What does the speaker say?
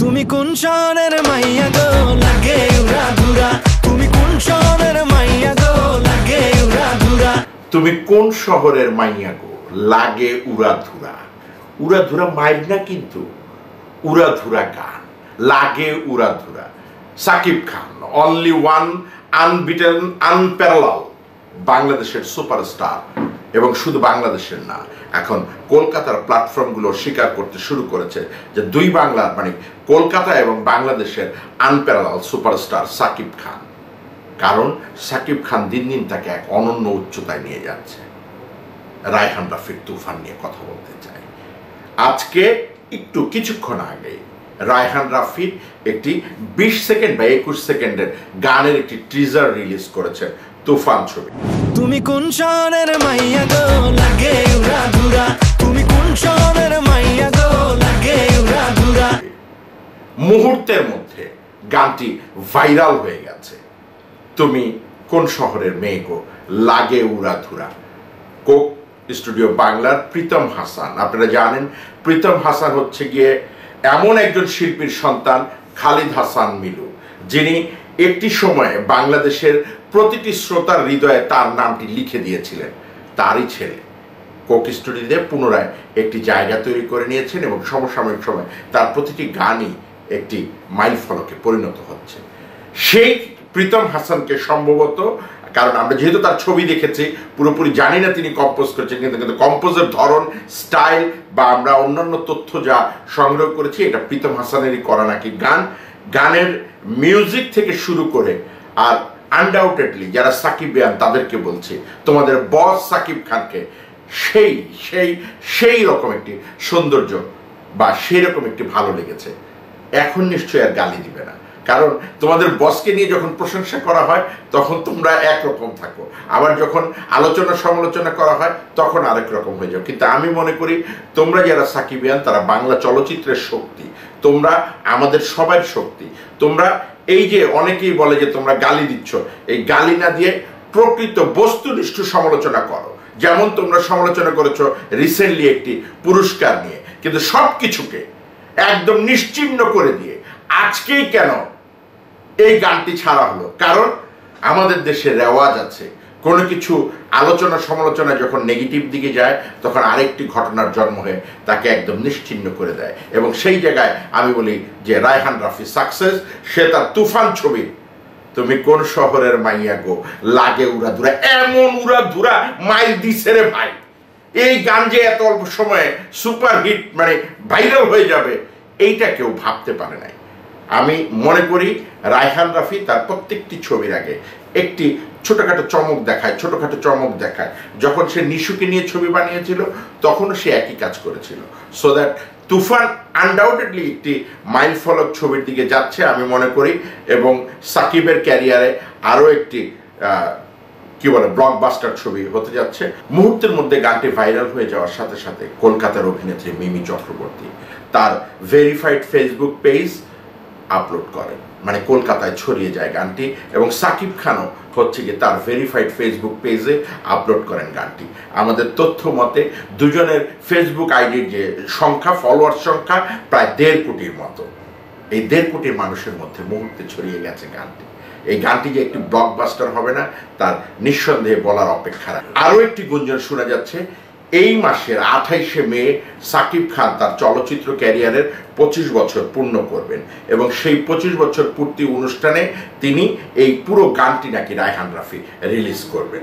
তুমি কোন শহরের মাইয়া গো লাগে উড়া ধুরা, তুমি কোন শহরের মাইয়া গো লাগে উড়া ধুরা। তুমি কোন শহরের মাইয়া গো লাগে উড়াধুরা। উড়াধুরা মাইল না, কিন্তু উড়াধুরা গান, লাগে উড়াধুরা। Shakib Khan, only one, unbeaten, unparalleled, বাংলাদেশের সুপারস্টার। এবং শুধু বাংলাদেশের না, এখন কলকাতার প্ল্যাটফর্মগুলো স্বীকার করতে শুরু করেছে যে দুই বাংলার মানে কলকাতা এবং বাংলাদেশের আনপ্যারালাল সুপারস্টার সাকিব খান। কারণ সাকিব খান দিন দিন তাকে এক অনন্য উচ্চতায় নিয়ে যাচ্ছে। রায়হান রাফির তুফান নিয়ে কথা বলতে চাই। আজকে একটু কিছুক্ষণ আগে রায়হান রাফির একটি 20 সেকেন্ড বা 21 সেকেন্ডের গানের একটি টিজার রিলিজ করেছে তুফান ছবি। তুমি কোন শহরের মাইয়া গো লাগে উড়া ধুরা, তুমি কোন শহরের মাইয়া গো লাগে উড়া ধুরা। মুহূর্তের মধ্যে গানটি ভাইরাল হয়ে গেছে। তুমি কোন শহরের মেয়ে গো লাগে উড়াধুরা। কোক স্টুডিও বাংলার প্রীতম হাসান, আপনারা জানেন প্রীতম হাসান হচ্ছে গিয়ে এমন একজন শিল্পীর সন্তান, খালিদ হাসান মিলু, যিনি একটি সময়ে বাংলাদেশের প্রতিটি শ্রোতার হৃদয়ে তার নামটি লিখে দিয়েছিলেন। তারই ছেলে কোক স্টুডিওতে পুনরায় একটি জায়গা তৈরি করে নিয়েছেন এবং সমসাময়িক সময় তার প্রতিটি গানই একটি মাইল ফলকে পরিণত হচ্ছে। সেই প্রীতম হাসানকে সম্ভবত, কারণ আমরা যেহেতু তার ছবি দেখেছি, পুরোপুরি জানি না তিনি কম্পোজ করেছেন, কিন্তু কম্পোজের ধরন, স্টাইল বা আমরা অন্যান্য তথ্য যা সংগ্রহ করেছি, এটা প্রীতম হাসানেরই করা নাকি গান। গানের মিউজিক থেকে শুরু করে আর আনডাউটেডলি যারা সাকিবিয়ান তাদেরকে বলছি, তোমাদের বস সাকিব খানকে সেই সেই সেই রকম একটি সৌন্দর্য বা সেই রকম একটি ভালো লেগেছে। এখন নিশ্চয়ই আর গালি দিবে না, কারণ তোমাদের বসকে নিয়ে যখন প্রশংসা করা হয় তখন তোমরা একরকম থাকো, আবার যখন আলোচনা সমালোচনা করা হয় তখন আরেক রকম হয়ে যাও। কিন্তু আমি মনে করি তোমরা যারা সাকিবিয়ান তারা বাংলা চলচ্চিত্রের শক্তি, তোমরা আমাদের সবার শক্তি। তোমরা এই যে অনেকেই বলে যে তোমরা গালি দিচ্ছ, এই গালি না দিয়ে প্রকৃত বস্তুনিষ্ঠ সমালোচনা করো। যেমন তোমরা সমালোচনা করেছো রিসেন্টলি একটি পুরস্কার নিয়ে, কিন্তু সব কিছুকে একদম নিশ্চিহ্ন করে দিয়ে আজকেই কেন এই গানটি ছাড়া হলো? কারণ আমাদের দেশে রেওয়াজ আছে, কোনো কিছু আলোচনা সমালোচনা যখন নেগেটিভ দিকে যায় তখন আরেকটি ঘটনার জন্ম হয়ে তাকে একদম নিশ্চিহ্ন করে দেয়। এবং সেই জায়গায় আমি বলি যে রায়হান রাফি সাকসেস। সে তার তুফান ছবি তুমি কোন শহরের মাইয়া গো লাগে উড়াধুরা, এমন উড়াধুরা মাইল দিছে রে ভাই। এই গান যে এত অল্প সময়ে সুপারহিট মানে ভাইরাল হয়ে যাবে, এইটা কেউ ভাবতে পারে নাই। আমি মনে করি রায়হান রাফি তার প্রত্যেকটি ছবির আগে একটি ছোটখাটো চমক দেখায়। যখন সে নিশুকে নিয়ে ছবি বানিয়েছিল তখনও সে একই কাজ করেছিল। সো দ্যাট তুফান আনডাউটেডলি একটি মাইল ফলক ছবির দিকে যাচ্ছে আমি মনে করি, এবং সাকিবের ক্যারিয়ারে আরও একটি কি বলে ব্লকবাস্টার ছবি হতে যাচ্ছে। মুহূর্তের মধ্যে গানটি ভাইরাল হয়ে যাওয়ার সাথে সাথে কলকাতার অভিনেত্রী মিমি চক্রবর্তী তার ভেরিফাইড ফেসবুক পেজ আপলোড করেন, মানে কলকাতায় ছড়িয়ে যায় গানটি। এবং সাকিব খানও হচ্ছে গিয়ে তার ভেরিফাইড ফেসবুক পেজে আপলোড করেন গানটি। আমাদের তথ্য মতে দুজনের ফেসবুক আইডির যে সংখ্যা, ফলোয়ার সংখ্যা প্রায় 1.5 কোটির মতো। এই 1.5 কোটির মানুষের মধ্যে মুহূর্তে ছড়িয়ে গেছে গানটি। এই গানটি যে একটি ব্লকবাস্টার হবে না তার নিঃসন্দেহে বলার অপেক্ষা রাখে। আরও একটি গুঞ্জন শোনা যাচ্ছে, এই মাসের 28শে মে সাকিব খান তার চলচ্চিত্র ক্যারিয়ারের 25 বছর পূর্ণ করবেন এবং সেই 25 বছর পূর্তি অনুষ্ঠানে তিনি এই পুরো গানটি নাকি রায়হান রাফি রিলিজ করবেন।